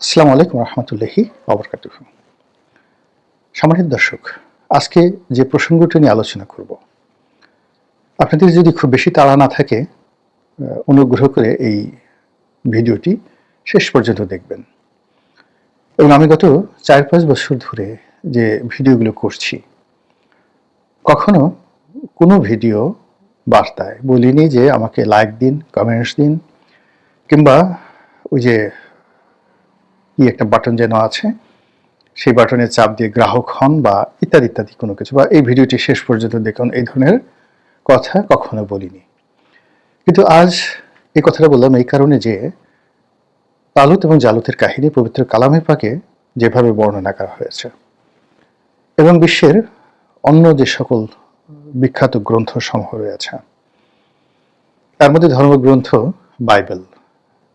আসসালামু আলাইকুম রহমতুল্লাহি ওয়াবারাকাতুহু। সম্মানিত দর্শক, আজকে যে প্রসঙ্গটি নিয়ে আলোচনা করব, আপনাদের যদি খুব বেশি তাড়া না থাকে, অনুগ্রহ করে এই ভিডিওটি শেষ পর্যন্ত দেখবেন। এবং আমি গত 4-5 বছর ধরে যে ভিডিওগুলো করছি, কখনো কোনো ভিডিও বার্তায় বলিনি যে আমাকে লাইক দিন, কমেন্টস দিন, কিংবা ওই যে একটা বাটন যেন আছে, সেই বাটনে চাপ দিয়ে গ্রাহক হন বা ইত্যাদি ইত্যাদি কোনো কিছু, বা এই ভিডিওটি শেষ পর্যন্ত দেখুন, এই ধরনের কথা কখনো বলিনি। কিন্তু আজ এই কথাটা বললাম এই কারণে যে তালুত এবং জালুতের কাহিনী পবিত্র কালামে পাকে যেভাবে বর্ণনা করা হয়েছে, এবং বিশ্বের অন্য যে সকল বিখ্যাত গ্রন্থ সমূহ রয়েছে, তার মধ্যে ধর্মগ্রন্থ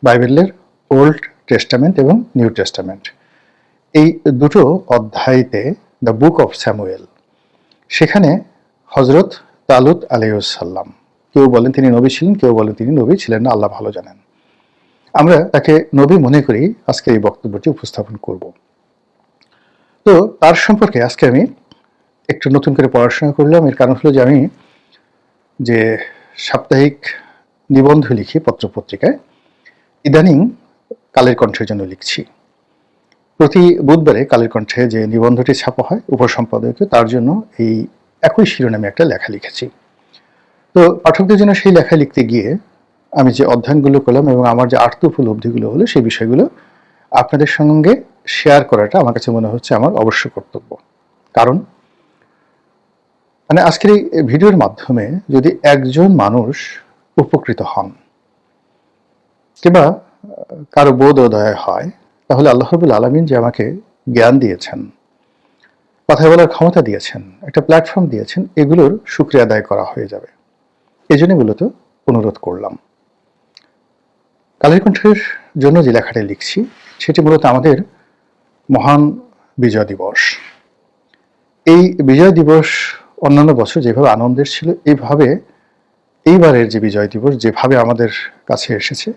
বাইবেলের ওল্ড টেস্টামেন্ট এবং নিউ টেস্টামেন্ট, এই দুটো অধ্যায়তে দ্য বুক অফ স্যামুয়েল, সেখানে হজরত তালুত আলাইহিসসালাম, কেউ বলেন তিনি নবী ছিলেন, কেউ বলেন তিনি নবী ছিলেন না, আল্লাহ ভালো জানেন, আমরা তাকে নবী মনে করি আজকে এই বক্তব্যটি উপস্থাপন করব। তো তার সম্পর্কে আজকে আমি একটু নতুন করে পড়াশোনা করলাম। এর কারণ হলো যে আমি যে সাপ্তাহিক নিবন্ধ লিখি পত্রপত্রিকায়, ইদানিং কালের কণ্ঠের জন্য লিখছি। প্রতি বুধবারে কালের কণ্ঠে যে নিবন্ধটি ছাপা হয় উপসম্পাদকীয়, তার জন্য এই একই শিরোনামে একটা লেখা লিখেছি। তো পাঠকদের জন্য সেই লেখা লিখতে গিয়ে আমি যে অধ্যয়নগুলো করলাম এবং আমার যে আর্ত উপলব্ধিগুলো হলো, সেই বিষয়গুলো আপনাদের সঙ্গে শেয়ার করাটা আমার কাছে মনে হচ্ছে আমার অবশ্য কর্তব্য। কারণ আজকের এই ভিডিওর মাধ্যমে যদি একজন মানুষ উপকৃত হন কিংবা কারো বোধোদয় হয়, তাহলে আল্লাহ রাব্বুল আলামিন যে আমাকে জ্ঞান দিয়েছেন, কথা বলার ক্ষমতা দিয়েছেন, একটা প্ল্যাটফর্ম দিয়েছেন, এগুলোর শুকরিয়া আদায় করা হয়ে যাবে। এই জন্য মূলত অনুরোধ করলাম। কালের কণ্ঠের জন্য যে লেখাটা লিখছি, সেটি মূলত আমাদের মহান বিজয় দিবস। এই বিজয় দিবস অন্যান্য বছর যেভাবে আনন্দের ছিল, এইভাবে এইবারের যে বিজয় দিবস যেভাবে আমাদের কাছে এসেছে,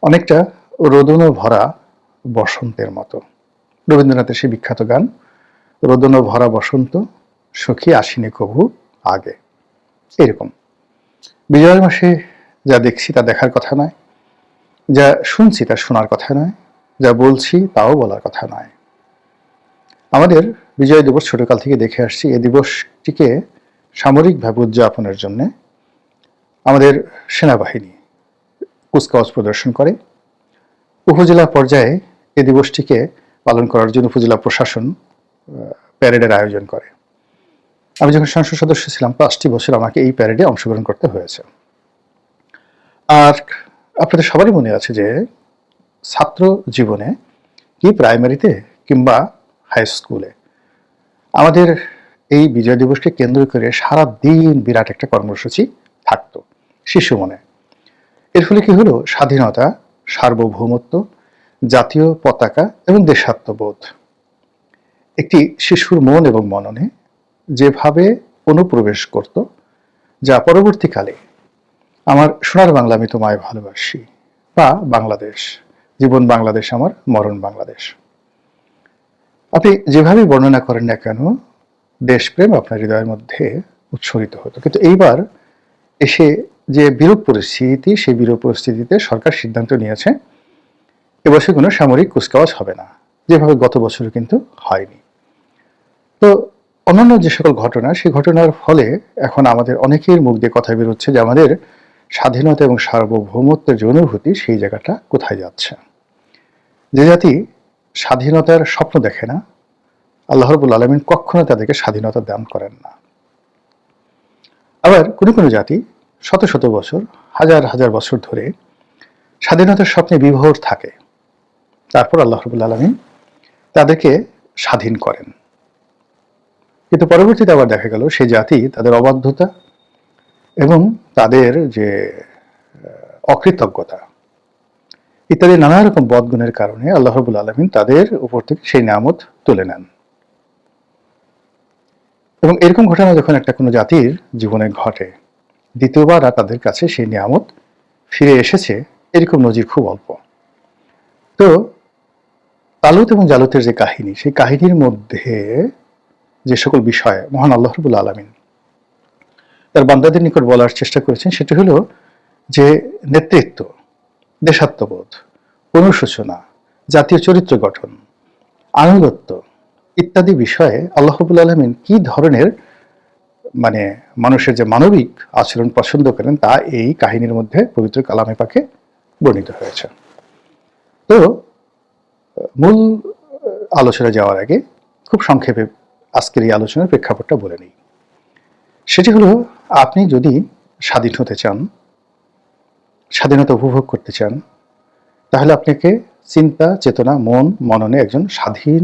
অনেকটা রোদন ভরা বসন্তের মতো। রবীন্দ্রনাথের সেই বিখ্যাত গান, রোদন ভরা বসন্ত সখী আসিনি কভু আগে। এরকম বিজয়ের মাসে যা দেখছি তা দেখার কথা নয়, যা শুনছি তা শোনার কথা নয়, যা বলছি তাও বলার কথা নয়। আমাদের বিজয় দিবস ছোটকাল থেকে দেখে আসছি। এই দিবসটিকে সামরিকভাবে উদযাপনের জন্য আমাদের সেনাবাহিনী কুচকাওয়াজ প্রদর্শন করে। উপজেলা পর্যায়ে এই দিবসটিকে পালন করার জন্য উপজেলা প্রশাসন প্যারেডের আয়োজন করে। আমি যখন সংসদ সদস্য ছিলাম, 5টি বছর আমাকে এই প্যারেডে অংশগ্রহণ করতে হয়েছে। আর আপনাদের সবারই মনে আছে যে ছাত্র জীবনে, কি প্রাইমারিতে কিংবা হাই স্কুলে, আমাদের এই বিজয় দিবসকে কেন্দ্র করে সারা দিন বিরাট একটা কর্মসূচি থাকতো শিশু মনে। এর ফলে কি হলো, স্বাধীনতা, সার্বভৌমত্ব, জাতীয় পতাকা এবং দেশাত্মবোধ একটি শিশুর মন এবং মননে যেভাবে অনুপ্রবেশ করত, যা পরবর্তীকালে আমার সোনার বাংলা আমি তোমায় ভালোবাসি, বা বাংলাদেশ, জীবন বাংলাদেশ আমার, মরণ বাংলাদেশ, আপনি যেভাবে বর্ণনা করেন না কেন, দেশপ্রেম আপনার হৃদয়ের মধ্যে উৎসরিত হতো। কিন্তু এইবার এসে যে বিরূপ পরিস্থিতি, সেই বিরূপ পরিস্থিতিতে সরকার সিদ্ধান্ত নিয়েছে এবছর কোনো সামরিক কুচকাওয়াজ হবে না, যেভাবে গত বছর কিন্তু হয়নি। তো অন্যান্য যে সকল ঘটনা, সেই ঘটনার ফলে এখন আমাদের অনেকের মুখ দিয়ে কথা বেরোচ্ছে যে আমাদের স্বাধীনতা এবং সার্বভৌমত্বের যে অনুভূতি, সেই জায়গাটা কোথায় যাচ্ছে। যে জাতি স্বাধীনতার স্বপ্ন দেখে না, আল্লাহ রাব্বুল আলামিন কখনো তাদেরকে স্বাধীনতা দান করেন না। আবার কোনো কোনো জাতি শত শত বছর, হাজার হাজার বছর ধরে স্বাধীনতার স্বপ্নে বিভোর থাকে, তারপর আল্লাহ রাব্বুল আলামিন তাদেরকে স্বাধীন করেন। কিন্তু পরবর্তীতে আবার দেখা গেল সেই জাতি তাদের অবাধ্যতা এবং তাদের যে অকৃতজ্ঞতা ইত্যাদি নানা রকম বদগুণের কারণে আল্লাহ রাব্বুল আলামিন তাদের উপর থেকে সেই নিয়ামত তুলে নেন। এবং এরকম ঘটনা যখন একটা কোনো জাতির জীবনে ঘটে, দ্বিতীয়বার আর তাদের কাছে সেই নিয়ামত ফিরে এসেছে, এরকম নজির খুব অল্প। তো তালুত এবং জালুতের যে কাহিনী, সেই কাহিনীর মধ্যে যে সকল বিষয় মহান আল্লাহ রাব্বুল আলামিন তার বান্দাদের নিকট বলার চেষ্টা করেছেন, সেটা হলো যে নেতৃত্ব, দেশাত্মবোধ, অনুশোচনা, জাতীয় চরিত্র গঠন, আনুগত্য ইত্যাদি বিষয়ে আল্লাহ রাব্বুল আলামিন কি ধরনের মানে মানুষের যে মানবিক আচরণ পছন্দ করেন তা এই কাহিনীর মধ্যে পবিত্র কালামে পাকে বর্ণিত হয়েছে। তো মূল আলোচনা যাওয়ার আগে খুব সংক্ষেপে আজকের এই আলোচনার প্রেক্ষাপটটা বলে নিই। সেটি হলো, আপনি যদি স্বাধীন হতে চান, স্বাধীনতা উপভোগ করতে চান, তাহলে আপনাকে চিন্তা, চেতনা, মন, মননে একজন স্বাধীন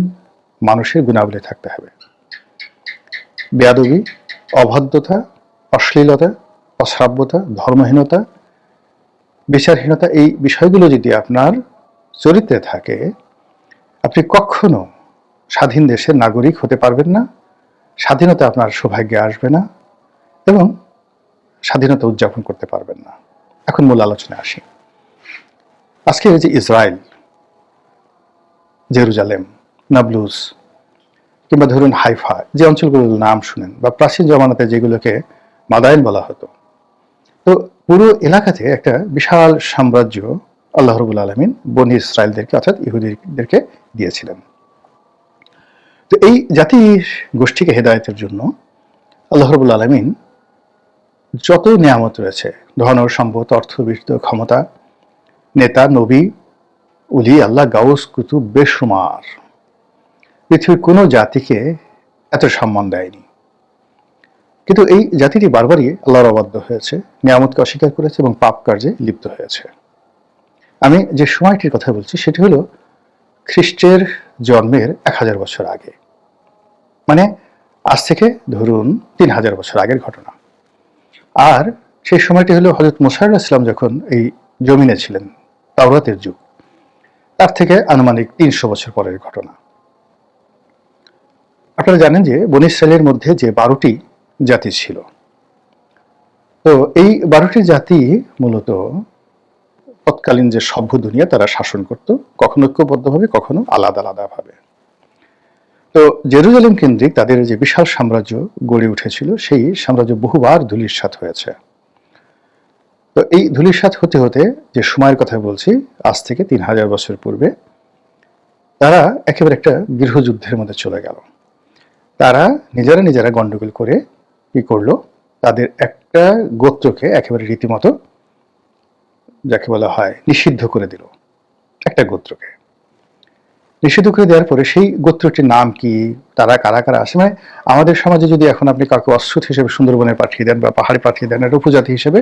মানুষের গুণাবলী থাকতে হবে। বেয়াদবি, অভদ্রতা, অশ্লীলতা, অশ্রাব্যতা, ধর্মহীনতা, বিচারহীনতা এই বিষয়গুলো যদি আপনার চরিত্রে থাকে, আপনি কখনো স্বাধীন দেশের নাগরিক হতে পারবেন না, স্বাধীনতা আপনার সৌভাগ্যে আসবে না এবং স্বাধীনতা উদযাপন করতে পারবেন না। এখন মূল আলোচনায় আসি। আজকে যে ইসরায়েল, জেরুজালেম, নাবলুস কিংবা ধরুন হাইফা, যে অঞ্চলগুলোর নাম শুনেন বা প্রাচীন জমানাতে যেগুলোকে মাদায়েন বলা হতো, তো পুরো এলাকাতে একটা বিশাল সাম্রাজ্য আল্লাহ রাব্বুল আলামিন বনী ইসরায়েলদেরকে অর্থাৎ ইহুদিদেরকে দিয়েছিলেন। তো এই জাতির গোষ্ঠীকে হেদায়েতের জন্য আল্লাহ রাব্বুল আলামিন যত নিয়ামত রয়েছে, ধন সম্পদ, অর্থ, বীর্য, ক্ষমতা, নেতা, নবী, উলি, আল্লাহ, গাউস, কুতুব বেশুমার, পৃথিবীর কোনো জাতিকে এত সম্মান দেয়নি। কিন্তু এই জাতিটি বারবারই আল্লাহর অবাধ্য হয়েছে, নিয়ামতকে অস্বীকার করেছে এবং পাপ কার্যে লিপ্ত হয়েছে। আমি যে সময়টির কথা বলছি সেটি হলো খ্রিস্টের জন্মের 1000 বছর আগে, মানে আজ থেকে ধরুন 3000 বছর আগের ঘটনা। আর সেই সময়টি হলো হযরত মুসা আলাইহিস সালাম যখন এই জমিনে ছিলেন, তাওরাতের যুগ, তার থেকে আনুমানিক 300 বছর পরের ঘটনা। আপনারা জানেন যে বনী ইসরায়েলের মধ্যে যে 12টি জাতি ছিল, তো এই 12টি জাতি মূলত তৎকালীন যে সভ্য দুনিয়া তারা শাসন করত, কখনো ঐক্যবদ্ধভাবে, কখনো আলাদা আলাদাভাবে। তো জেরুজালেম কেন্দ্রিক তাদের যে বিশাল সাম্রাজ্য গড়ে উঠেছিল, সেই সাম্রাজ্য বহুবার ধূলিসাৎ হয়েছে। তো এই ধূলিসাৎ হতে হতে যে সময়ের কথা বলছি, আজ থেকে 3000 বছর পূর্বে, তারা একেবারে একটা গৃহযুদ্ধের মধ্যে চলে গেল। তারা নিজেরা গন্ডগোল করে কি করলো, তাদের একটা গোত্রকে একেবারে রীতিমতো যাকে বলা হয় নিষিদ্ধ করে দিল। একটা গোত্রকে নিষিদ্ধ করে দেওয়ার পরে সেই গোত্রটির নাম কি, তারা কারা কারা আসে, মানে আমাদের সমাজে যদি এখন আপনি কাউকে অশ্রুত হিসেবে সুন্দরবনে পাঠিয়ে দেন বা পাহাড়ে পাঠিয়ে দেন, একটা উপজাতি হিসেবে,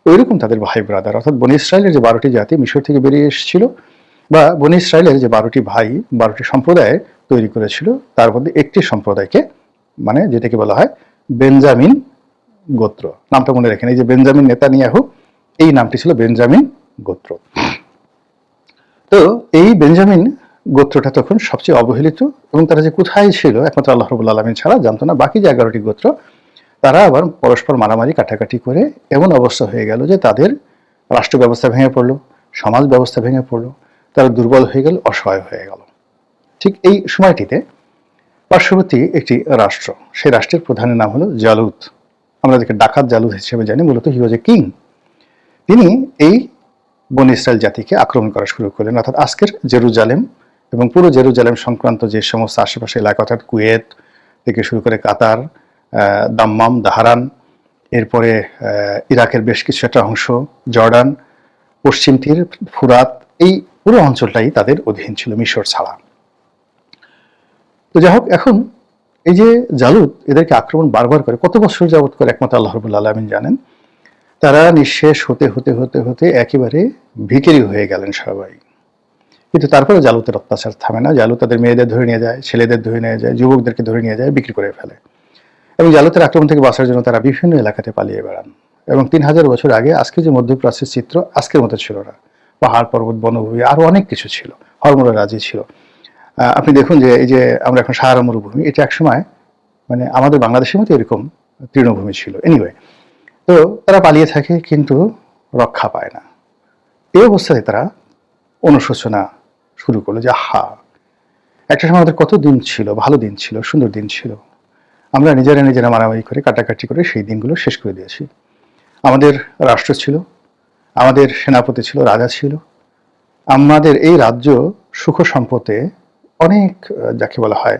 ওইরকম তাদের ভাই ব্রাদার, অর্থাৎ বনী ইসরায়েলের যে 12টি জাতি মিশর থেকে বেরিয়ে এসেছিল, বা বনী ইসরায়েলের যে 12টি ভাই 12টি সম্প্রদায় তৈরি করেছিল, তার মধ্যে একটি সম্প্রদায়কে, মানে যেটাকে বলা হয় বেঞ্জামিন গোত্র, নামটা মনে রাখেন। এই যে বেঞ্জামিন নেতানিয়াহু, এই নামটি ছিল বেঞ্জামিন গোত্র। তো এই বেঞ্জামিন গোত্রটা তখন সবচেয়ে অবহেলিত, এবং তারা যে কোথায় ছিল একমাত্র আল্লাহ রাব্বুল আলামিন ছাড়া জানতো না। বাকি যে 11টি গোত্র, তারা আবার পরস্পর মারামারি কাটাকাটি করে এমন অবস্থা হয়ে গেল যে তাদের রাষ্ট্র ব্যবস্থা ভেঙে পড়লো, সমাজ ব্যবস্থা ভেঙে পড়লো, তারা দুর্বল হয়ে গেল, অসহায় হয়ে গেল। ঠিক এই সময়টিতে পার্শ্ববর্তী একটি রাষ্ট্র, সেই রাষ্ট্রের প্রধানের নাম হলো জালুত। আমরা যাকে ডাকাত জালুত হিসেবে জানি, মূলত হি ওয়াজ এ কিং। তিনি এই বনী ইসরায়েল জাতিকে আক্রমণ করা শুরু করলেন, অর্থাৎ আজকের জেরুজালেম এবং পুরো জেরুজালেম সংক্রান্ত যে সমস্ত আশেপাশে এলাকা, অর্থাৎ কুয়েত থেকে শুরু করে কাতার, দাম্মাম, দাহারান, এরপরে ইরাকের বেশ কিছু একটা অংশ, জর্ডান, পশ্চিম তীর, ফুরাত, এই পুরো অঞ্চলটাই তাদের অধীন ছিল মিশর ছাড়া। তো যাই হোক, এখন এই যে জালুত এদেরকে আক্রমণ বারবার করে, কত বছর যাবত করে একমাত্র আল্লাহ রাব্বুল আলামিন জানেন। তারা নিঃশেষ হতে হতে হতে হতে একেবারে ভিখারি হয়ে গেলেন সবাই। কিন্তু তারপরে জালুতের অত্যাচার থামে না। জালুত তাদের মেয়েদের ধরে নিয়ে যায়, ছেলেদের ধরে নিয়ে যায়, যুবকদেরকে ধরে নিয়ে যায়, বিক্রি করে ফেলে। এবং জালুতের আক্রমণ থেকে বাঁচার জন্য তারা বিভিন্ন এলাকাতে পালিয়ে বেড়ান। এবং 3000 বছর আগে আজকে যে মধ্যপ্রাচ্যের চিত্র আজকের মতো ছিল না। পাহাড় পর্বত, বনভূমি, আরো অনেক কিছু ছিল, হরমোরা রাজি ছিল। আপনি দেখুন যে এই যে আমরা এখন সাহারা মরুভূমি, এটা একসময় মানে আমাদের বাংলাদেশের মতো এরকম তৃণভূমি ছিল। এনিওয়ে, তো তারা পালিয়ে থাকে কিন্তু রক্ষা পায় না। এই অবস্থায় তারা অনুশোচনা শুরু করলো যে একটা সময় আমাদের কত দিন ছিল, ভালো দিন ছিল, সুন্দর দিন ছিল। আমরা নিজেরা মারামারি করে কাটাকাটি করে সেই দিনগুলো শেষ করে দিয়েছি। আমাদের রাষ্ট্র ছিল, আমাদের সেনাপতি ছিল, রাজা ছিল। আমাদের এই রাজ্য সুখ সম্পদে অনেক যাকে বলা হয়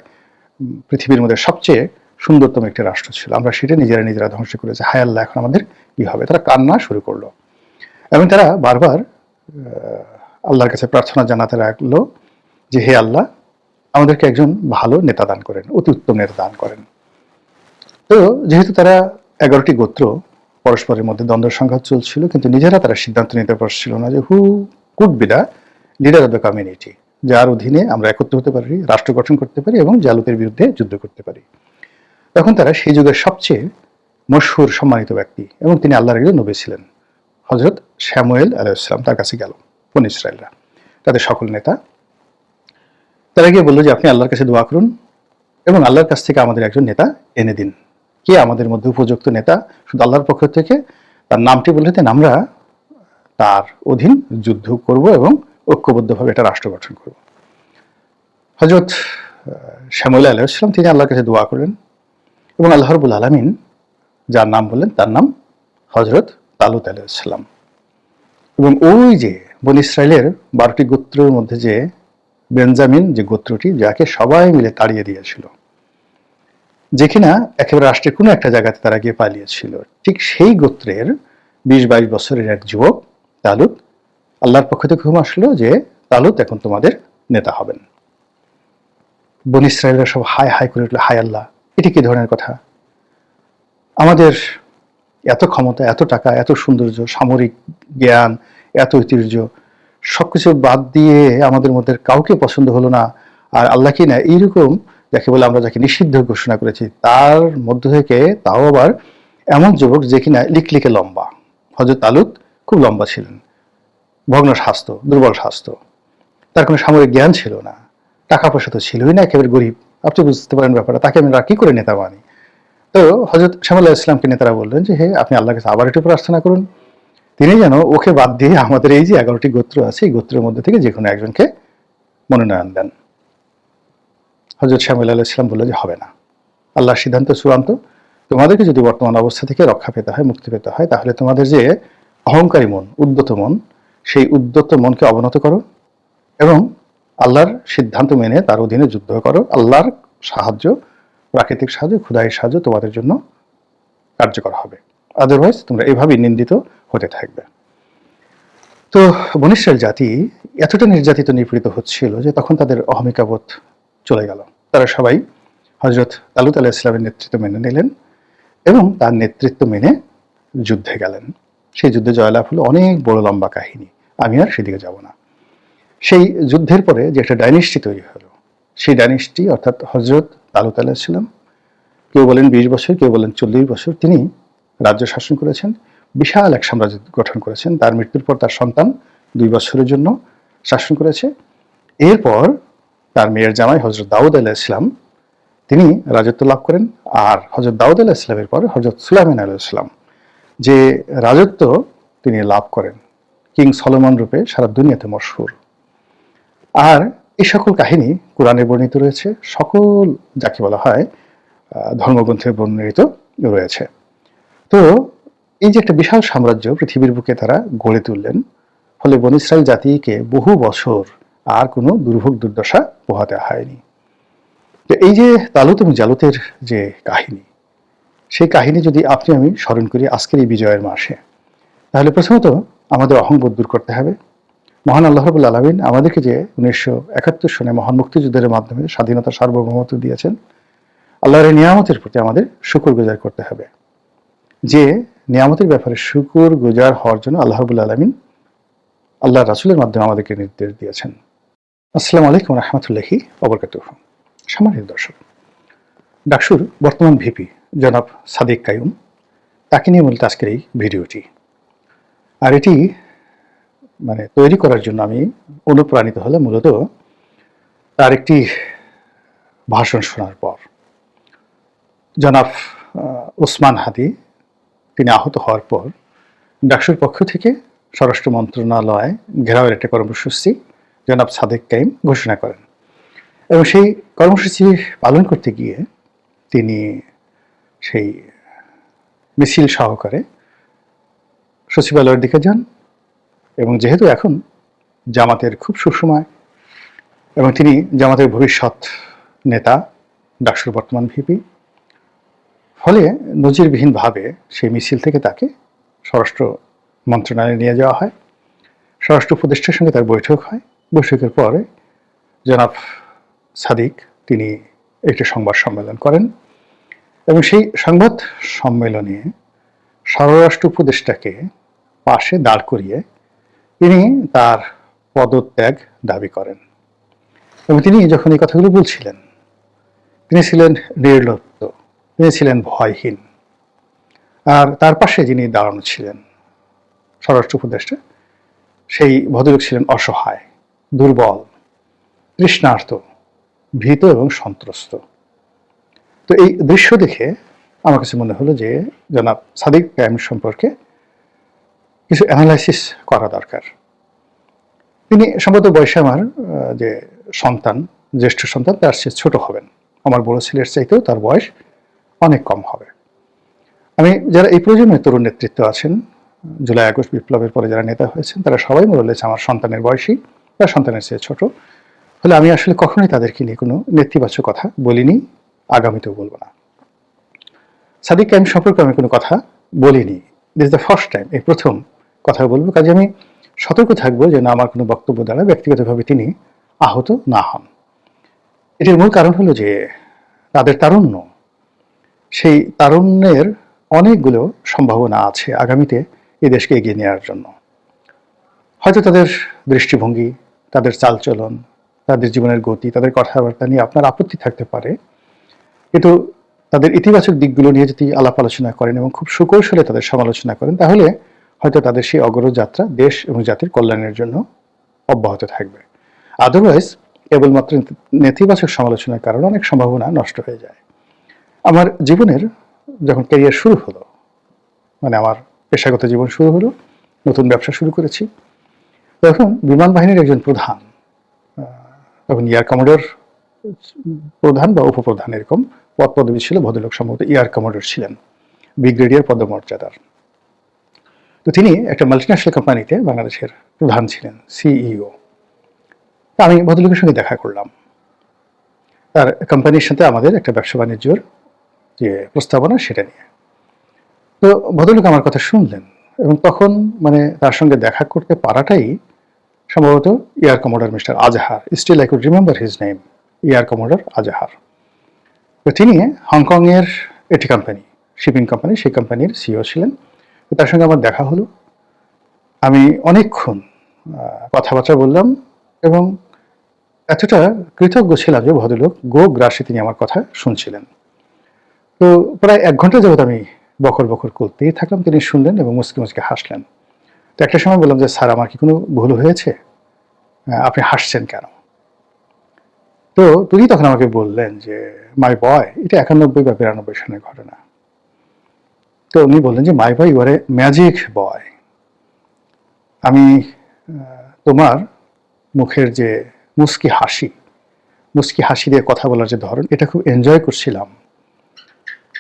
পৃথিবীর মধ্যে সবচেয়ে সুন্দরতম একটি রাষ্ট্র ছিল। আমরা সেটা নিজেরা ধ্বংস করেছি। হায় আল্লাহ, এখন আমাদের কি হবে? তারা কান্না শুরু করলো এবং তারা বারবার আল্লাহর কাছে প্রার্থনা জানাতে লাগলো যে হে আল্লাহ, আমাদেরকে একজন ভালো নেতা দান করেন, অতি উত্তম নেতা দান করেন। তো যেহেতু তারা 11টি গোত্র, পরস্পরের মধ্যে দ্বন্দ্ব সংঘাত চলছিল, কিন্তু নিজেরা তারা সিদ্ধান্ত নিতে পারছিল না যে who could be the leader of the community, যার অধীনে আমরা একত্র হতে পারি, রাষ্ট্র গঠন করতে পারি এবং জালুতের বিরুদ্ধে যুদ্ধ করতে পারি। তখন তারা সেই যুগের সবচেয়ে মশহুর সম্মানিত ব্যক্তি এবং তিনি আল্লাহর একজন নবী ছিলেন, হযরত শামুয়েল আলাইহিস সালাম, তার কাছে গেল। বনী ইসরাইলরা, তাদের সকল নেতা, তারা গিয়ে বলল যে আপনি আল্লাহর কাছে দোয়া করুন এবং আল্লাহর কাছ থেকে আমাদের একজন নেতা এনে দিন। কে আমাদের মধ্যে উপযুক্ত নেতা? শুধু আল্লাহর পক্ষ থেকে তার নামটি বলে দেন, আমরা তার অধীন যুদ্ধ করব এবং ঐক্যবদ্ধভাবে এটা রাষ্ট্র গঠন করব। হযরত শামুয়েল আলাইহিস সালাম তিনি আল্লাহর কাছে দোয়া করলেন এবং আল্লাহ রাব্বুল আলামিন যার নাম বললেন তার নাম হযরত তালুত আলাইহিস সালাম। এবং ওই যে বনী ইসরাইলের 12টি গোত্রের মধ্যে যে বেঞ্জামিন যে গোত্রটি, যাকে সবাই মিলে তাড়িয়ে দিয়েছিল, যে কিনা একেবারে রাষ্ট্রের কোনো একটা জায়গাতে তারা গিয়ে পালিয়েছিল, ঠিক সেই গোত্রের 20-22 বছরের এক যুবক তালুত, আল্লাহর পক্ষ থেকে হুকুম আসলো যে তালুত এখন তোমাদের নেতা হবেন। বনী ইসরাইলরা সব হায় হায় করে উঠলো, হায় আল্লাহ, এটি কি ধরনের কথা? আমাদের এত ক্ষমতা, এত টাকা, এত সৌন্দর্য, সামরিক জ্ঞান, এত ঐতিহ্য, সবকিছু বাদ দিয়ে আমাদের মধ্যে কাউকে পছন্দ হলো না। আর আল্লাহ কি না এইরকম যাকে বলে আমরা যাকে নিষিদ্ধ ঘোষণা করেছি, তার মধ্য থেকে তাও আবার এমন যুবক যে কিনা লিকলিকে লম্বা। হযরত তালুত খুব লম্বা ছিলেন, ভগ্ন স্বাস্থ্য, দুর্বল স্বাস্থ্য, তার কোনো সামরিক জ্ঞান ছিল না, টাকা পয়সা তো ছিলই না, একেবারে গরিব। আপনি বুঝতে পারেন ব্যাপারটা, তাকে আমরা কি করে নেতা মানি? তো হযরত শামুয়েল আলাইহিস সালামকে নেতারা বললেন যে হে, আপনি আল্লাহর কাছে আবার একটু প্রার্থনা করুন, তিনি যেন ওকে বাদ দিয়ে আমাদের এই যে 11টি গোত্র আছে, এই গোত্রের মধ্যে থেকে যে কোনো একজনকে মনোনয়ন দেন। হযরত শামুয়েল আলাইহিস সালাম বলল যে হবে না, আল্লাহর সিদ্ধান্ত চূড়ান্ত। তোমাদেরকে যদি বর্তমান অবস্থা থেকে রক্ষা পেতে হয়, মুক্তি পেতে হয়, তাহলে তোমাদের যে অহংকারী মন, উদ্যত মন, সেই উদ্যত মনকে অবনত করো এবং আল্লাহর সিদ্ধান্ত মেনে তার অধীনে যুদ্ধ করো। আল্লাহর সাহায্য, প্রাকৃতিক সাহায্য, খোদাইয়ের সাহায্য তোমাদের জন্য কার্যকর হবে, আদারওয়াইজ তোমরা এইভাবেই নিন্দিত হতে থাকবে। তো বনী ইসরাইল জাতি এতটা নির্যাতিত, নিপীড়িত হচ্ছিল যে তখন তাদের অহমিকাবোধ চলে গেল। তারা সবাই হযরত তালুত আলাইহিস সালামের নেতৃত্ব মেনে নিলেন এবং তার নেতৃত্ব মেনে যুদ্ধে গেলেন। সেই যুদ্ধে জয়লাভ হলো, অনেক বড় লম্বা কাহিনী, আমি আর সেদিকে যাব না। সেই যুদ্ধের পরে যে একটা ডাইনেস্টি তৈরি হলো, সেই ডাইনেস্টি অর্থাৎ হযরত তালুত আলাইহিস সালাম, কেউ বলেন 20 বছর, কেউ বলেন 40 বছর তিনি রাজ্য শাসন করেছেন, বিশাল এক সাম্রাজ্য গঠন করেছেন। তার মৃত্যুর পর তার সন্তান 2 বছরের জন্য শাসন করেছে। এরপর তার মেয়ের জামাই হযরত দাউদ আলাইহিস সালাম তিনি রাজত্ব লাভ করেন। আর হযরত দাউদ আলাইহিস সালামের পর হযরত সুলাইমান আলাইহিস সালাম যে রাজত্ব তিনি লাভ করেন, কিং সলোমন রূপে সারা দুনিয়াতে মশহুর। আর এই সকল কাহিনী কোরআনে বর্ণিত রয়েছে, সকল যাকে বলা হয় ধর্মগ্রন্থে বর্ণিত রয়েছে। তো এই যে একটা বিশাল সাম্রাজ্য পৃথিবীর বুকে তারা গড়ে তুললেন, ফলে বনী ইসরাইল জাতিকে বহু বছর আর কোনো দুর্ভোগ দুর্দশা পোহাতে হয়নি। তো এই যে তালুত এবং জালুতের যে কাহিনী, সেই কাহিনী যদি আপনি আমি স্মরণ করি আজকের এই বিজয়ের মাসে, তাহলে প্রথমত আমাদের অহংবোধ দূর করতে হবে। মহান আল্লাহ রাব্বুল আলামিন আমাদেরকে যে 1971 সনে মহান মুক্তিযুদ্ধের মাধ্যমে স্বাধীনতা, সার্বভৌমত্ব দিয়েছেন, আল্লাহর এই নিয়ামতের প্রতি আমাদের শুকরগুজার করতে হবে। যে নিয়ামতের ব্যাপারে শুকরগুজার হওয়ার জন্য আল্লাহ রাব্বুল আলামিন আল্লাহর রাসূলের মাধ্যমে আমাদেরকে নির্দেশ দিয়েছেন। আসসালামু আলাইকুম রাহমাতুল্লাহি ওয়া বারাকাতুহু। সম্মানিত দর্শক, ডাকসুর বর্তমান ভিপি জনাব সাদিক কাইয়ুম, তাকে নিয়ে মূলত আজকের এই ভিডিওটি। আর এটি তৈরি করার জন্য আমি অনুপ্রাণিত হলাম মূলত তার একটি ভাষণ শোনার পর। জনাব ওসমান হাদি তিনি আহত হওয়ার পর ডাকসুর পক্ষ থেকে স্বরাষ্ট্র মন্ত্রণালয় ঘেরাওয়ের একটা কর্মসূচি জনাব সাদেক কাইম ঘোষণা করেন এবং সেই কর্মসূচি পালন করতে গিয়ে তিনি সেই মিছিল সহকারে সচিবালয়ের দিকে যান। এবং যেহেতু এখন জামাতের খুব সুসময় এবং তিনি জামাতের ভবিষ্যৎ নেতা, ডাকসুর বর্তমান ভিপি, ফলে নজিরবিহীনভাবে সেই মিছিল থেকে তাকে স্বরাষ্ট্র মন্ত্রণালয়ে নিয়ে যাওয়া হয়। স্বরাষ্ট্র উপদেষ্টার সঙ্গে তার বৈঠক হয়। বৈঠকের পরে জনাব সাদিক তিনি একটি সংবাদ সম্মেলন করেন এবং সেই সংবাদ সম্মেলনে স্বরাষ্ট্র উপদেষ্টাকে পাশে দাঁড় করিয়ে তিনি তার পদত্যাগ দাবি করেন। এবং তিনি যখন এই কথাগুলো বলছিলেন, তিনি ছিলেন নির্লিপ্ত, তিনি ছিলেন ভয়হীন। আর তার পাশে যিনি দাঁড়ানো ছিলেন স্বরাষ্ট্র উপদেষ্টা, সেই ভদ্রলোক ছিলেন অসহায়, দুর্বল, তৃষ্ণার্ত, ভীত এবং সন্ত্রস্ত। তো এই দৃশ্য দেখে আমার কাছে মনে হলো যে জনাব সাদিক কায়েম সম্পর্কে কিছু অ্যানালাইসিস করা দরকার। তিনি সম্ভবত বয়সে আমার যে সন্তান, জ্যেষ্ঠ সন্তান, তার চেয়ে ছোট হবেন। আমার বড় ছেলের চাইতেও তার বয়স অনেক কম হবে। আমি যারা এই প্রজন্মের তরুণ নেতৃত্ব আছেন, জুলাই আগস্ট বিপ্লবের পরে যারা নেতা হয়েছেন, তারা সবাই মোরালেছে আমার সন্তানের বয়সী বা সন্তানের চেয়ে ছোট। ফলে আমি আসলে কখনোই তাদেরকে নিয়ে কোনো নেতিবাচক কথা বলিনি, আগামীতেও বলবো না। সাদিক কায়েম সম্পর্কে আমি কোনো কথা বলিনি। দিস দ্য ফার্স্ট টাইম, এই প্রথম কথা বলবো। কাজে আমি সতর্ক থাকবো যেন আমার কোনো বক্তব্য দ্বারা ব্যক্তিগতভাবে তিনি আহত না হন। এটির মূল কারণ হলো যে তাদের তারুণ্য, সেই তারুণ্যের অনেকগুলো সম্ভাবনা আছে আগামীতে এই দেশকে এগিয়ে নেওয়ার জন্য। হয়তো তাদের দৃষ্টিভঙ্গি, তাদের চালচলন, তাদের জীবনের গতি, তাদের কথাবার্তা নিয়ে আপনার আপত্তি থাকতে পারে, কিন্তু তাদের ইতিবাচক দিকগুলো নিয়ে যদি আলাপ আলোচনা করেন এবং খুব সুকৌশলে তাদের সমালোচনা করেন, তাহলে হয়তো তাদের সেই অগ্রযাত্রা দেশ এবং জাতির কল্যাণের জন্য অব্যাহত থাকবে। আদারওয়াইজ কেবলমাত্র নেতিবাচক সমালোচনার কারণে অনেক সম্ভাবনা নষ্ট হয়ে যায়। আমার জীবনের যখন ক্যারিয়ার শুরু হলো, মানে আমার পেশাগত জীবন শুরু হলো, নতুন ব্যবসা শুরু করেছি, তখন বিমান বাহিনীর একজন প্রধান, তখন এয়ার কমোডর প্রধান বা উপপ্রধান এরকম পদ পদবি ছিল, ভদ্রলোক সম্ভবত এয়ার কমোডর ছিলেন, ব্রিগেডিয়ার পদমর্যাদার। তো তিনি একটা মাল্টিন্যাশনাল কোম্পানিতে বাংলাদেশের প্রধান ছিলেন, সিইও। আমি ভদ্রলোকের সঙ্গে দেখা করলাম, তার কোম্পানির সাথে আমাদের একটা ব্যবসা বাণিজ্যর যে প্রস্তাবনা সেটা নিয়ে। তো ভদ্রলোক আমার কথা শুনলেন এবং তখন মানে তার সঙ্গে দেখা করতে পারাটাই সম্ভবত air commodore mister Azhar, still I could remember his name, air commodore Azhar. তো তিনি হংকংয়ের একটি কোম্পানি, শিপিং কোম্পানি, সেই কোম্পানির সিইও ছিলেন। তো তার সঙ্গে আমার দেখা হলো, আমি অনেকক্ষণ কথাবার্তা বললাম এবং এতটা কৃতজ্ঞ ছিলাম যে ভদ্রলোক গোগ্রাসে তিনি আমার কথা শুনছিলেন। তো প্রায় 1 ঘন্টা যাবত আমি বকর বকর করতেই থাকলাম, তিনি শুনলেন এবং মুচকি মুচকি হাসলেন। তো একটা সময় বললাম যে স্যার, আমার কি কোনো ভুল হয়েছে, আপনি হাসছেন কেন? তো তিনি তখন আমাকে বললেন যে মাই বয়, এটা 91 বা 92 সালের ঘটনা। তো উনি বললেন যে মাই বয়, ইউ আর এ ম্যাজিক বয়। আমি তোমার মুখের যে মুচকি হাসি দিয়ে কথা বলার যে ধরন, এটা খুব এনজয় করছিলাম।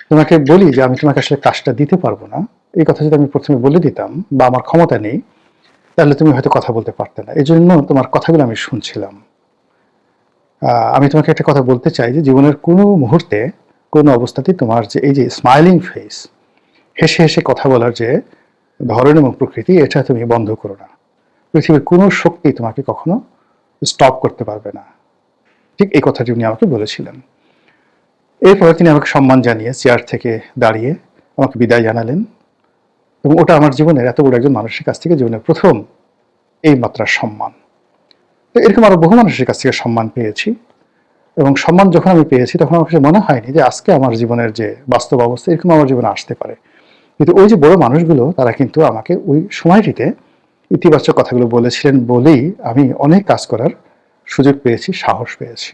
তোমাকে বলি যে আমি তোমাকে আসলে কাজটা দিতে পারবো না, এই কথা যদি আমি প্রথমে বলে দিতাম বা আমার ক্ষমতা নেই, তাহলে তুমি হয়তো কথা বলতে পারতে না। এই জন্য তোমার কথাগুলো আমি শুনছিলাম। আমি তোমাকে একটা কথা বলতে চাই যে জীবনের কোনো মুহূর্তে, কোনো অবস্থাতেই তোমার যে এই যে স্মাইলিং ফেস, হেসে হেসে কথা বলার যে ধরন এবং প্রকৃতি, এটা তুমি বন্ধ করো না। পৃথিবীর কোনো শক্তি তোমাকে কখনো স্টপ করতে পারবে না। ঠিক এই কথাটি উনি আমাকে বলেছিলেন। এরপরে তিনি আমাকে সম্মান জানিয়ে চেয়ার থেকে দাঁড়িয়ে আমাকে বিদায় জানালেন এবং ওটা আমার জীবনের, এত বড় একজন মানুষের কাছ থেকে জীবনের প্রথম এই মাত্রার সম্মান। তো এরকম আরো বহু মানুষের কাছ থেকে সম্মান পেয়েছি এবং সম্মান যখন আমি পেয়েছি তখন আমার কাছে মনে হয়নি যে আজকে আমার জীবনের যে বাস্তব অবস্থা এরকম আমার জীবনে আসতে পারে। কিন্তু ওই যে বড় মানুষগুলো, তারা কিন্তু আমাকে ওই সময়টিতে ইতিবাচক কথাগুলো বলেছিলেন বলেই আমি অনেক কাজ করার সুযোগ পেয়েছি, সাহস পেয়েছি।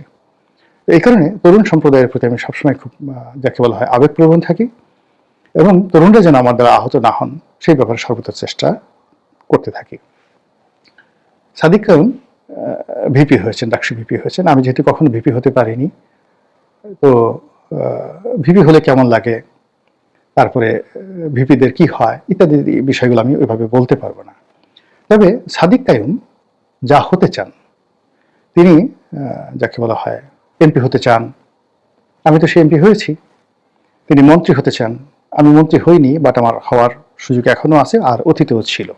এই কারণে তরুণ সম্প্রদায়ের প্রতি আমি সবসময় খুব যাকে বলা হয় আবেগপ্রবণ থাকি এবং তরুণরা যেন আমার দ্বারা আহত না হন সেই ব্যাপারে সর্বোচ্চ চেষ্টা করতে থাকি। সাদিক কায়েম ভিপি হয়েছেন, ডাকসু ভিপি হয়েছেন। আমি যেহেতু কখনো ভিপি হতে পারিনি, তো ভিপি হলে কেমন লাগে, তারপরে ভিপিদের কি হয় ইত্যাদি বিষয়গুলো আমি ওইভাবে বলতে পারবো না। তবে সাদিক কাইয়ুম যা হতে চান, তিনি যাকে বলা হয় এমপি হতে চান, আমি তো সে এমপি হয়েছি। তিনি মন্ত্রী হতে চান, আমি মন্ত্রী হইনি, বাট আমার হওয়ার সুযোগ এখনো আছে, আর অতীতেও ছিল।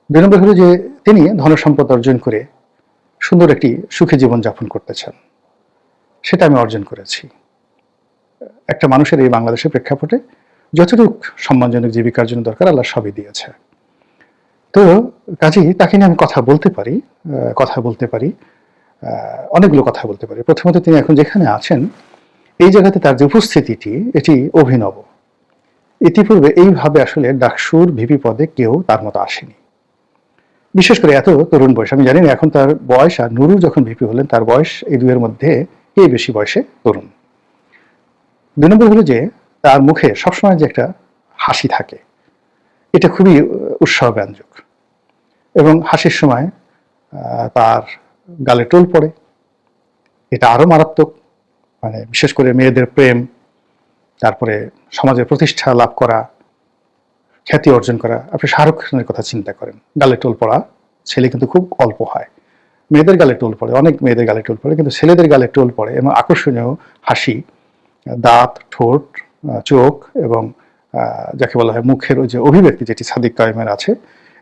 2 নম্বর হলো যে তিনি ধনসম্পদ অর্জন করে সুন্দর একটি সুখী জীবন যাপন করতে চান, সেটা আমি অর্জন করেছি। একটা মানুষের এই বাংলাদেশের প্রেক্ষাপটে যতটুকু সম্মানজনক জীবিকার জন্য দরকার আল্লাহ সবই দিয়েছে। তো কাজেই তাকে নিয়ে আমি কথা বলতে পারি, অনেকগুলো কথা বলতে পারি। প্রথমত তিনি এখন যেখানে আছেন এই জায়গাতে তার যে উপস্থিতিটি, এটি অভিনব। ইতিপূর্বে এইভাবে আসলে ডাকসুর ভিপি পদে কেউ তার মতো আসেনি, বিশেষ করে এত তরুণ বয়স। আমি জানি না এখন তার বয়স আর নুরু যখন ভিপি হলেন তার বয়স, এই দুয়ের মধ্যে কে বেশি বয়সে তরুণ। 2 নম্বর হলো যে তার মুখে সবসময় যে একটা হাসি থাকে, এটা খুবই উৎসাহ ব্যঞ্জক, এবং হাসির সময় তার গালে টোল পড়ে, এটা আরো মারাত্মক। মানে বিশেষ করে মেয়েদের প্রেম, তারপরে সমাজের প্রতিষ্ঠা লাভ করা, খ্যাতি অর্জন করা। আপনি শাহরুখ খানের কথা চিন্তা করেন, গালে টোল পড়া ছেলে কিন্তু খুব অল্প হয়। মেয়েদের গালে টোল পড়ে, অনেক মেয়েদের গালে টোল পড়ে, কিন্তু ছেলেদের গালে টোল পড়ে এবং আকর্ষণীয় হাসি, দাঁত, ঠোঁট, চোখ এবং যাকে বলা হয় মুখের ওই যে অভিব্যক্তি যেটি সাদিক কাইয়ুমের আছে,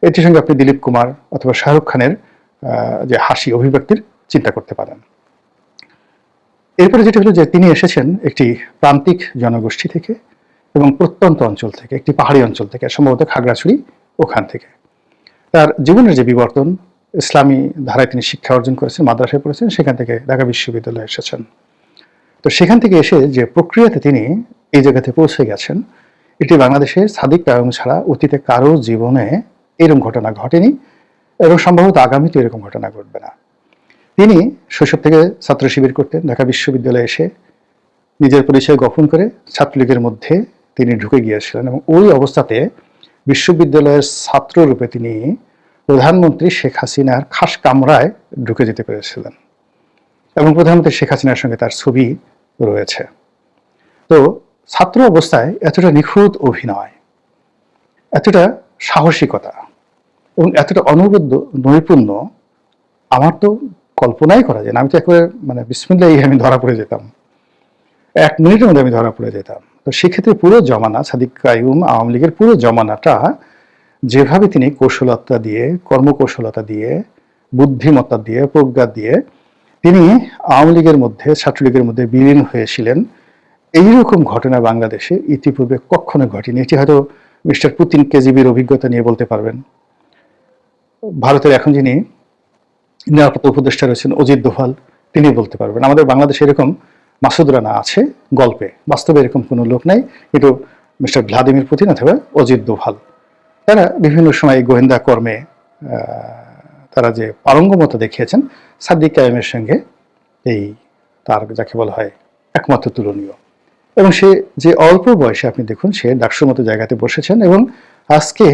এটির সঙ্গে আপনি দিলীপ কুমার অথবা শাহরুখ খানের যে হাসি অভিব্যক্তির চিন্তা করতে পারেন। এরপরে যেটি হলো যে তিনি এসেছেন একটি প্রান্তিক জনগোষ্ঠী থেকে এবং প্রত্যন্ত অঞ্চল থেকে, একটি পাহাড়ি অঞ্চল থেকে, সম্ভবত খাগড়াছড়ি, ওখান থেকে। তার জীবনের যে বিবর্তন, ইসলামী ধারায় তিনি শিক্ষা অর্জন করেছেন, মাদ্রাসায় পড়েছেন, সেখান থেকে ঢাকা বিশ্ববিদ্যালয়ে এসেছেন। তো সেখান থেকে এসে যে প্রক্রিয়াতে তিনি এই জায়গাতে পৌঁছে গেছেন, এটি বাংলাদেশে সাদিক কাইয়ুম ছাড়া অতীতে কারো জীবনে এরকম ঘটনা ঘটেনি এবং সম্ভবত আগামীতে এরকম ঘটনা ঘটবে না। তিনি শৈশব থেকে ছাত্র শিবির করতেন। ঢাকা বিশ্ববিদ্যালয়ে এসে নিজের পরিচয় গোপন করে ছাত্রলীগের মধ্যে তিনি ঢুকে গিয়েছিলেন এবং ওই অবস্থাতে বিশ্ববিদ্যালয়ের ছাত্র রূপে তিনি প্রধানমন্ত্রী শেখ হাসিনার খাস কামরায় ঢুকে যেতে পেরেছিলেন এবং প্রধানমন্ত্রী শেখ হাসিনার সঙ্গে তার ছবি রয়েছে। তো ছাত্র অবস্থায় এতটা নিখুঁত অভিনয়, এতটা সাহসিকতা এবং এতটা অনবদ্য নৈপুণ্য আমার তো কল্পনাই করা যায় না। আমি তো একেবারে মানে বিসমিল্লাহ আমি ধরা পড়ে যেতাম, 1 মিনিটের মধ্যে আমি ধরা পড়ে যেতাম। তো সেক্ষেত্রে পুরো জমানা, সাদিক কাইয়ুম আওয়ামী লীগের পুরো জমানাটা যেভাবে তিনি কৌশলতা দিয়ে, কর্মকৌশলতা দিয়ে, বুদ্ধিমত্তা দিয়ে, প্রজ্ঞা দিয়ে তিনি আওয়ামী লীগের মধ্যে, ছাত্রলীগের মধ্যে বিলীন হয়েছিলেন, এইরকম ঘটনা বাংলাদেশে ইতিপূর্বে কখনো ঘটেনি। এটি হয়তো মিস্টার পুতিন কেজিবির অভিজ্ঞতা নিয়ে বলতে পারবেন। ভারতের এখন যিনি নিরাপত্তা উপদেষ্টা রয়েছেন অজিত দোভাল, তিনি বলতে পারবেন। আমাদের বাংলাদেশে এরকম মাসুদ রানা আছে গল্পে, বাস্তবে এরকম কোনো লোক নাই, কিন্তু মিস্টার ভ্লাদিমির পুতিন অথবা অজিত দোভাল, তারা বিভিন্ন সময় গোয়েন্দা কর্মে তারা যে পারঙ্গমতা দেখিয়েছেন, সাদিক কাইয়ুমের সঙ্গে এই তার যাকে বলা হয় একমাত্র তুলনীয়। এবং সে যে অল্প বয়সে আপনি দেখুন সে ডাকসুর মতো জায়গাতে বসেছেন এবং আজকে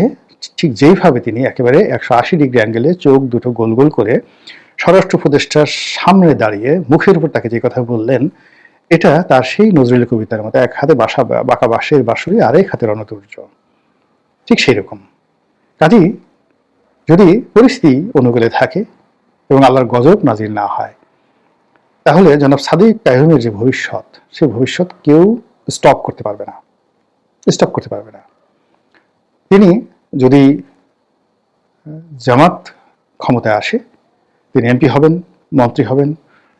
ঠিক যেইভাবে তিনি একেবারে 180 ডিগ্রি অ্যাঙ্গেলে চোখ দুটো গোল গোল করে স্বরাষ্ট্র উপদেষ্টার সামনে দাঁড়িয়ে মুখের উপর তাকে যে কথা বললেন, এটা তার সেই নজরুলের কবিতার মতো, এক হাতে বাঁকা বাঁশের বাঁশুরি, আরেক হাতে রণতুর্য, ঠিক সেই রকম। কাজেই যদি পরিস্থিতি অনুকূলে থাকে এবং আল্লাহর গজব নাজিল না হয়, তাহলে জনাব সাদিক কাইয়ুমের যে ভবিষ্যৎ, সেই ভবিষ্যৎ কেউ স্টপ করতে পারবে না। তিনি যদি জামাত ক্ষমতায় আসে, তিনি এমপি হবেন, মন্ত্রী হবেন,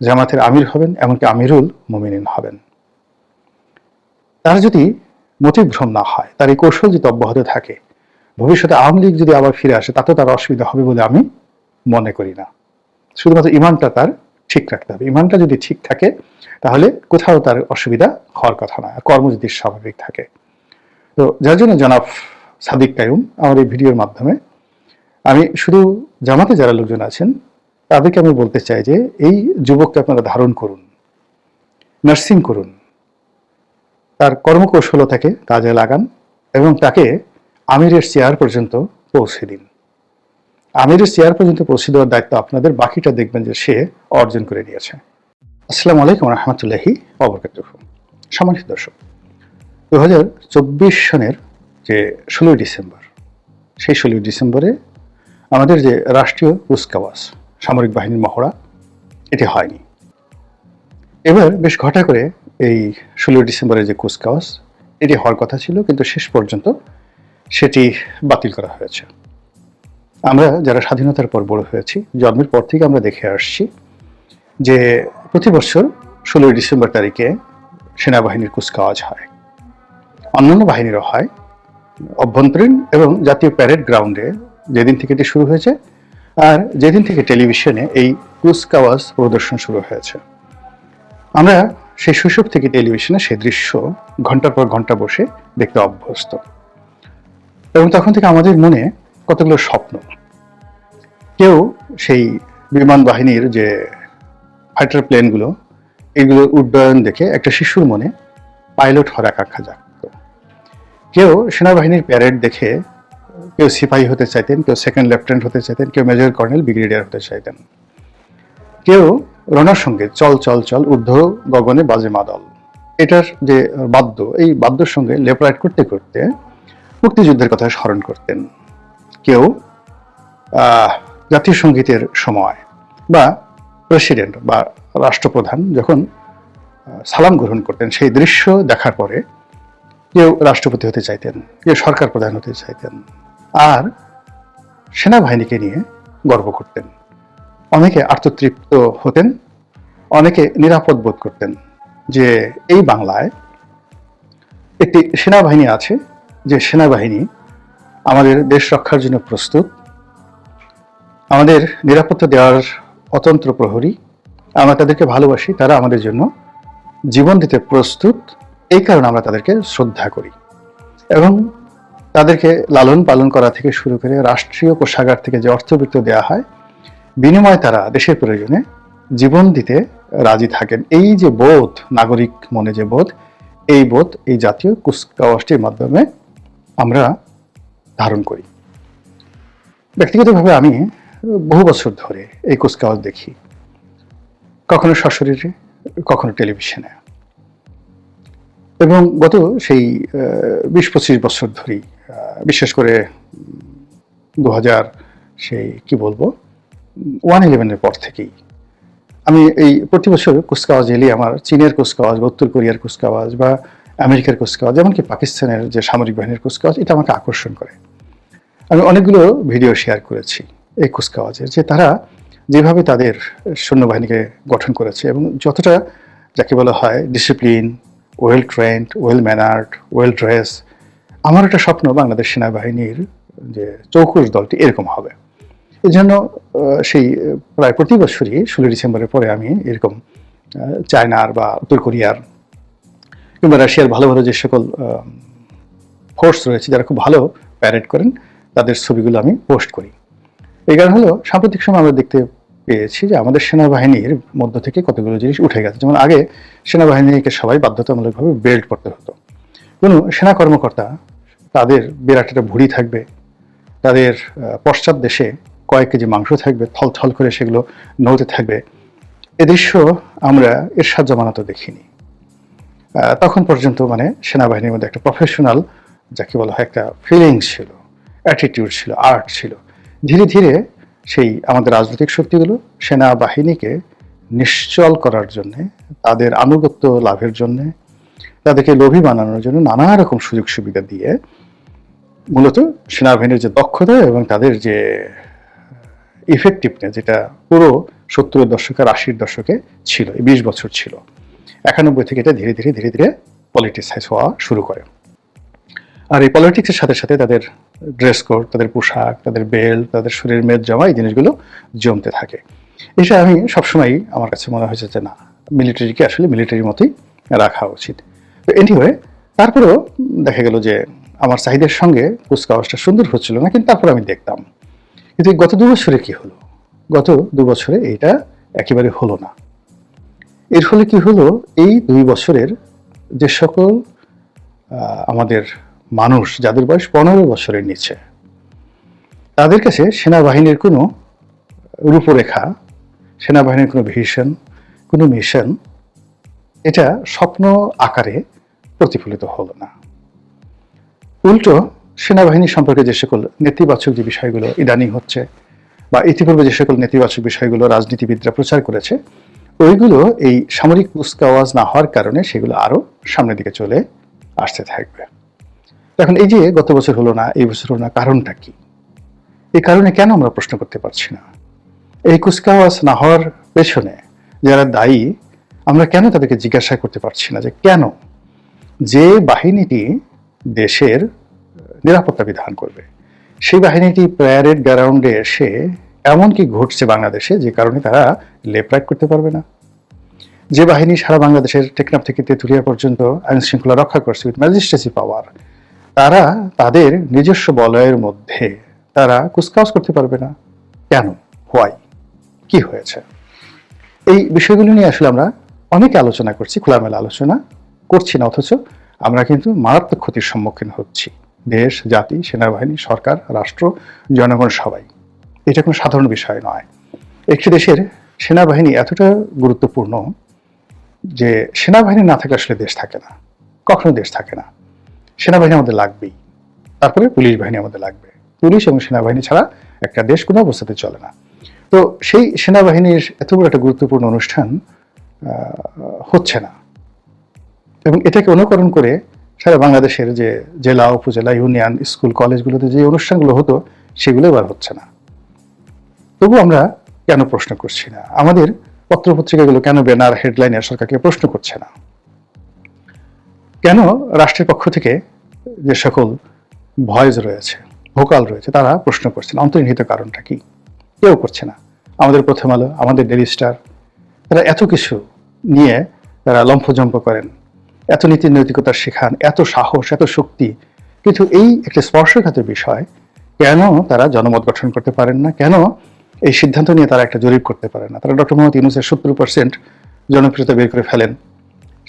জামাতের আমির হবেন, এমনকি আমিরুল মুমিনিন হবেন। তার যদি মতিভ্রম না হয়, তার এই কৌশল যদি অব্যাহত থাকে, ভবিষ্যতে আওয়ামী লীগ যদি আবার ফিরে আসে তাতেও তার অসুবিধা হবে বলে আমি মনে করি না। শুধুমাত্র ইমানটা তার ঠিক রাখতে হবে। ইমানটা যদি ঠিক থাকে তাহলে কোথাও তার অসুবিধা হওয়ার কথা নয়, কর্ম যদি স্বাভাবিক থাকে। তো যার জন্য জনাব সাদিক কাইয়ুম আমার এই ভিডিওর মাধ্যমে আমি শুধু জামাতে যারা লোকজন আছেন তাদেরকে আমি বলতে চাই যে এই যুবককে আপনারা ধারণ করুন, নার্সিং করুন, তার কর্মকৌশলতাকে কাজে লাগান এবং তাকে আমিরের চেয়ার পর্যন্ত পৌঁছে দিন। আমিরের চেয়ার পর্যন্ত পৌঁছে দেওয়ার দায়িত্ব আপনাদের, বাকিটা দেখবেন যে সে অর্জন করে নিয়েছে। আসসালামু আলাইকুম রহমতুল্লাহি ওয়া সম্মানিত দর্শক, 2024 সনের যে 16 ডিসেম্বর, সেই 16 ডিসেম্বরে আমাদের যে রাষ্ট্রীয় কুচকাওয়াজ, সামরিক বাহিনীর মহড়া, এটি হয়নি। এবার বেশ ঘটা করে এই 16 ডিসেম্বরের যে কুচকাওয়াজ, এটি হওয়ার কথা ছিল, কিন্তু শেষ পর্যন্ত সেটি বাতিল করা হয়েছে। আমরা যারা স্বাধীনতার পর বড় হয়েছি, জন্মের পর থেকে আমরা দেখে আসছি যে প্রতি বছর 16 ডিসেম্বর তারিখে সেনাবাহিনীর কুচকাওয়াজ হয়, অন্যান্য বাহিনীরও হয়, অভ্যন্তরীণ এবং জাতীয় প্যারেড গ্রাউন্ডে যেদিন থেকে এটি শুরু হয়েছে, আর যেদিন থেকে টেলিভিশনে এই কুচকাওয়াজ প্রদর্শন শুরু হয়েছে। আমরা সেই শৈশব থেকে টেলিভিশনে সেই দৃশ্য ঘন্টার পর ঘন্টা বসে দেখতে অভ্যস্ত, এবং তখন থেকে আমাদের মনে কতগুলো স্বপ্ন। কেউ সেই বিমান বাহিনীর যে ফাইটার প্লেনগুলো, এগুলো উড্ডয়ন দেখে একটা শিশুর মনে পাইলট হওয়ার আকাঙ্ক্ষা জাগত। কেউ সেনাবাহিনীর প্যারেড দেখে কেউ সিপাহী হতে চাইতেন, কেউ সেকেন্ড লেফটেন্যান্ট হতে চাইতেন, কেউ মেজর কর্নেল, ব্রিগেডিয়ার হতে চাইতেন। কেউ রণার সঙ্গে চল চল চল ঊর্ধ্ব গগনে বাজে মাদল, এটার যে বাদ্য, এই বাদ্যর সঙ্গে লেপরাইট করতে করতে মুক্তিযুদ্ধের কথা স্মরণ করতেন। কেউ জাতীয় সঙ্গীতের সময় বা প্রেসিডেন্ট বা রাষ্ট্রপ্রধান যখন সালাম গ্রহণ করতেন, সেই দৃশ্য দেখার পরে কেউ রাষ্ট্রপতি হতে চাইতেন, কেউ সরকার প্রধান হতে চাইতেন, আর সেনাবাহিনীকে নিয়ে গর্ব করতেন। অনেকে আত্মতৃপ্ত হতেন, অনেকে নিরাপদ বোধ করতেন যে এই বাংলায় একটি সেনাবাহিনী আছে, যে সেনাবাহিনী আমাদের দেশ রক্ষার জন্য প্রস্তুত, আমাদের নিরাপত্তা দেওয়ার অতন্ত্র প্রহরী, আমরা তাদেরকে ভালোবাসি, তারা আমাদের জন্য জীবন দিতে প্রস্তুত। এই কারণে আমরা তাদেরকে শ্রদ্ধা করি, এবং তাদেরকে লালন পালন করা থেকে শুরু করে রাষ্ট্রীয় কোষাগার থেকে যে অর্থবৃত্ত দেওয়া হয়, বিনিময়ে তারা দেশের প্রয়োজনে জীবন দিতে রাজি থাকেন। এই যে বোধ, নাগরিক মনে যে বোধ, এই বোধ এই জাতীয় কুচকাওয়াজটির মাধ্যমে আমরা ধারণ করি। ব্যক্তিগতভাবে আমি বহু বছর ধরে এই কুচকাওয়াজ দেখি, কখনো সশরীরে, কখনো টেলিভিশনে, এবং গত সেই 20-25 বছর ধরেই, বিশেষ করে 2000 সেই কি বলবো 1/11-এর পর থেকেই আমি এই প্রতি বছর কুচকাওয়াজ এলে আমার চীনের কুচকাওয়াজ বা উত্তর কোরিয়ার কুচকাওয়াজ বা আমেরিকার কুচকাওয়াজ, এমনকি পাকিস্তানের যে সামরিক বাহিনীর কুচকাওয়াজ, এটা আমাকে আকর্ষণ করে। আমি অনেকগুলো ভিডিও শেয়ার করেছি এই কুচকাওয়াজের, যে তারা যেভাবে তাদের সৈন্যবাহিনীকে গঠন করেছে, এবং যতটা যাকে বলা হয় discipline, well trend, well ম্যানার্ড, well dress. আমার একটা স্বপ্ন বাংলাদেশ সেনাবাহিনীর যে চৌকুশ দলটি এরকম হবে। এই জন্য সেই প্রায় প্রতি বছরই 16 ডিসেম্বরের পরে আমি এরকম চায়নার বা উত্তর কোরিয়ার কিংবা রাশিয়ার ভালো ভালো যে সকল ফোর্স রয়েছে, যারা খুব ভালো প্যারেড করেন, তাদের ছবিগুলো আমি পোস্ট করি। এই কারণ হলো সাম্প্রতিক সময় আমরা দেখতে পেয়েছি যে আমাদের সেনাবাহিনীর মধ্য থেকে কতগুলো জিনিস উঠে গেছে। যেমন আগে সেনাবাহিনীকে সবাই বাধ্যতামূলকভাবে বেল্ট পরতে হতো। কোনো সেনা কর্মকর্তা তাদের বিরাট একটা ভুঁড়ি থাকবে, তাদের পশ্চাৎ দেশে কয়েক কেজি মাংস থাকবে, থল থল করে সেগুলো নৌতে থাকবে। এ দৃশ্য আমরা এরশাদ জামানাতে দেখিনি। তখন পর্যন্ত মানে সেনাবাহিনীর মধ্যে একটা প্রফেশনাল, যাকে বলা হয়, একটা ফিলিংস ছিল, অ্যাটিটিউড ছিল, আর্ট ছিল। ধীরে ধীরে সেই আমাদের রাজনৈতিক শক্তিগুলো সেনাবাহিনীকে নিশ্চল করার জন্যে, তাদের আনুগত্য লাভের জন্যে, তাদেরকে লোভী বানানোর জন্য নানা রকম সুযোগ সুবিধা দিয়ে মূলত সেনাবাহিনীর যে দক্ষতা এবং তাদের যে ইফেক্টিভনেস, যেটা পুরো 70-এর দশকে আর 80-এর দশকে ছিল, এই 20 বছর ছিল, 91 থেকে এটা ধীরে ধীরে ধীরে ধীরে পলিটিসাইজ হওয়া শুরু করে। আর এই পলিটিক্সের সাথে সাথে তাদের ড্রেস কোড, তাদের পোশাক, তাদের বেল্ট, তাদের শরীরের মেদ জমা, এই জিনিসগুলো জমতে থাকে। এটা আমি সবসময়ই আমার কাছে মনে হয়েছে যে না, মিলিটারিকে আসলে মিলিটারির মতোই রাখা উচিত। তো এনিওয়ে, তারপরেও দেখা গেল যে আমার চাহিদার সঙ্গে কুচকাওয়াজটা সুন্দর হচ্ছিল না, কিন্তু তারপর আমি দেখতাম। কিন্তু গত 2 বছরে কি হলো? গত 2 বছরে এইটা একেবারে হলো না। এর ফলে কি হলো, এই 2 বছরের যে সকল আমাদের মানুষ যাদের বয়স 15 বছরের নিচে, তাদের কাছে সেনাবাহিনীর কোনো রূপরেখা, সেনাবাহিনীর কোনো ভিশন, কোনো মিশন, এটা স্বপ্ন আকারে প্রতিফলিত হলো না। উল্টো সেনাবাহিনী সম্পর্কে যে সকল নেতিবাচক যে বিষয়গুলো ইদানিং হচ্ছে, বা ইতিপূর্বে যে সকল নেতিবাচক বিষয়গুলো রাজনীতিবিদরা প্রচার করেছে, ওইগুলো এই সামরিক কুচকাওয়াজ না হওয়ার কারণে সেগুলো আরো সামনের দিকে চলে আসতে থাকবে। এখন এই যে গত বছর হলো না, এই বছর হলো না, কারণটা কি? এই কারণে কেন আমরা প্রশ্ন করতে পারছি না? এই কুচকাওয়াজ না হওয়ার পেছনে যারা দায়ী, আমরা কেন তাদেরকে জিজ্ঞাসা করতে পারছি না যে কেন? যে বাহিনীটি দেশের নিরাপত্তা বিধান করবে, সেই বাহিনীটি প্যারেড গ্রাউন্ডে এসে এমন কি ঘটছে বাংলাদেশে যে কারণে তারা লেফট রাইট করতে পারবে না? যে বাহিনী সারা বাংলাদেশের টেকনাফ থেকে তেঁতুলিয়া পর্যন্ত আইন শৃঙ্খলা রক্ষা করছে উইথ ম্যাজিস্ট্রেসি পাওয়ার, তারা তাদের নিজস্ব বলয়ের মধ্যে তারা কুচকাওয়াজ করতে পারবে না কেন? হোয়াই? কি হয়েছে? এই বিষয়গুলো নিয়ে আসলে আমরা অনেকে আলোচনা করছি, খোলামেলা আলোচনা করছি না, অথচ আমরা কিন্তু মারাত্মক ক্ষতির সম্মুখীন হচ্ছি। দেশ, জাতি, সেনাবাহিনী, সরকার, রাষ্ট্র, জনগণ সবাই। এটা কোনো সাধারণ বিষয় নয়। একটি দেশের সেনাবাহিনী এতটা গুরুত্বপূর্ণ যে সেনাবাহিনী না থাকলে আসলে দেশ থাকে না, কখনো দেশ থাকে না। সেনাবাহিনী আমাদের লাগবেই, তারপরে পুলিশ বাহিনী আমাদের লাগবে। পুলিশ এবং সেনাবাহিনী ছাড়া একটা দেশ কোনো অবস্থাতে চলে না। তো সেই সেনাবাহিনীর এত বড় একটা গুরুত্বপূর্ণ অনুষ্ঠান হচ্ছে না, এবং এটাকে অনুকরণ করে সারা বাংলাদেশের যে জেলা, উপজেলা, ইউনিয়ন, স্কুল, কলেজগুলোতে যে অনুষ্ঠানগুলো হতো সেগুলো এবার হচ্ছে না। তবু আমরা কেন প্রশ্ন করছি না? আমাদের পত্রপত্রিকাগুলো কেন ব্যানার, হেডলাইনে সরকারকে প্রশ্ন করছে না? কেন রাষ্ট্রের পক্ষ থেকে যে সকল ভয়েস রয়েছে, ভোকাল রয়েছে, তারা প্রশ্ন করছে না? অন্তর্নিহিত কারণটা কি? কেউ করছে না। আমাদের প্রথম আলো, আমাদের ডেইলি স্টার, তারা এত কিছু নিয়ে তারা লম্ফজম্প করেন, এত নীতি নৈতিকতা শেখান, এত সাহস, এত শক্তি, কিন্তু এই একটা স্পর্শকাতর বিষয় কেন তারা জনমত গঠন করতে পারেন না? কেন এই সিদ্ধান্ত নিয়ে তারা একটা জরিপ করতে পারেন না? তারা ডক্টর মোহাম্মদ ইউনূসের 70% জনপ্রিয়তা বের করে ফেলেন।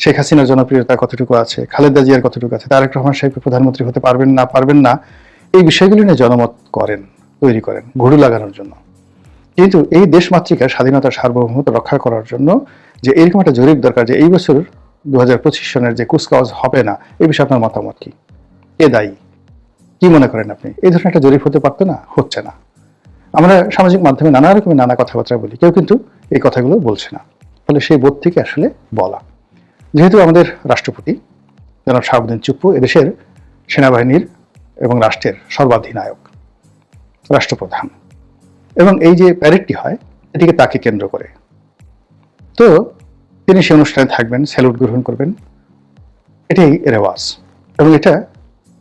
শেখ হাসিনার জনপ্রিয়তা কতটুকু আছে, খালেদা জিয়ার কতটুকু আছে, তারেক রহমান সাহেব প্রধানমন্ত্রী হতে পারবেন না, এই বিষয়গুলি নিয়ে জনমত তৈরি করেন ঘুড়ু লাগানোর জন্য। কিন্তু এই দেশমাতৃকার স্বাধীনতার সার্বভৌমত্ব রক্ষা করার জন্য যে এরকম একটা জরিপ দরকার, যে এই বছর 2025 সনের যে কুচকাওয়াজ হবে না, এই বিষয়ে আপনার মতামত কি? কে দায়ী? কি মনে করেন আপনি? এই ধরনের একটা জরিপ হতে পারতো না? হচ্ছে না। আমরা সামাজিক মাধ্যমে নানা রকমের নানা কথাবার্তা বলি, কেউ কিন্তু এই কথাগুলো বলছে না। ফলে সেই বোধ থেকে আসলে বলা। যেহেতু আমাদের রাষ্ট্রপতি জনাব শাহাবুদ্দিন চুপ্পু এদেশের সেনাবাহিনীর এবং রাষ্ট্রের সর্বাধিনায়ক, রাষ্ট্রপ্রধান, এবং এই যে প্যারেডটি হয় এটিকে তাকে কেন্দ্র করে, তো তিনি সে অনুষ্ঠানে থাকবেন, স্যালুট গ্রহণ করবেন, এটাই রেওয়াজ। এবং এটা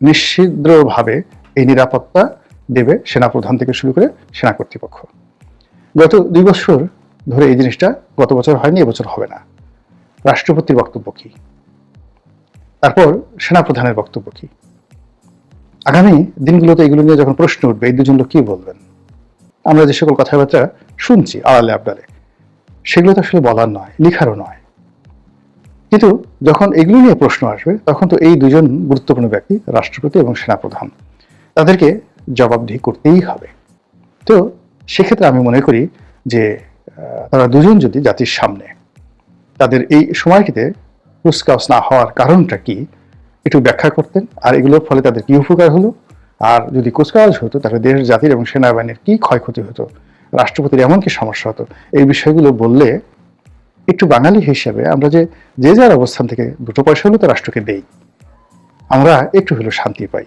নিশ্চিদ্রভাবে এই নিরাপত্তা দেবে সেনাপ্রধান থেকে শুরু করে সেনা কর্তৃপক্ষ। গত 2 বছর ধরে এই জিনিসটা, গত বছর হয়নি, এবছর হবে না। রাষ্ট্রপতির বক্তব্য কি? তারপর সেনাপ্রধানের বক্তব্য কি? আগামী দিনগুলোতে এগুলো নিয়ে যখন প্রশ্ন উঠবে, এই দুজন লোক কি বলবেন? আমরা যে সকল কথাবার্তা শুনছি আড়ালে আবডালে, সেগুলো তো আসলে বলার নয়, লিখারও নয়। কিন্তু যখন এগুলো নিয়ে প্রশ্ন আসবে, তখন তো এই দুজন গুরুত্বপূর্ণ ব্যক্তি, রাষ্ট্রপতি এবং সেনাপ্রধান, তাদেরকে জবাবদিহি করতেই হবে। তো সেক্ষেত্রে আমি মনে করি যে তারা দুজন যদি জাতির সামনে তাদের এই সময়টিতে কুচকাওয়াজ না হওয়ার কারণটা কি একটু ব্যাখ্যা করতেন, আর এগুলোর ফলে তাদের কি উপকার হলো, আর যদি কুচকাওয়াজ হতো তাহলে দেশ, জাতির এবং সেনাবাহিনীর কি ক্ষয়ক্ষতি হতো, রাষ্ট্রপতির এমন কি সমস্যা হতো, এই বিষয়গুলো বললে একটু বাঙালি হিসেবে আমরা যে যার অবস্থান থেকে 2 পয়সা হলেও তো রাষ্ট্রকে দেই, আমরা একটু হলেও শান্তি পাই।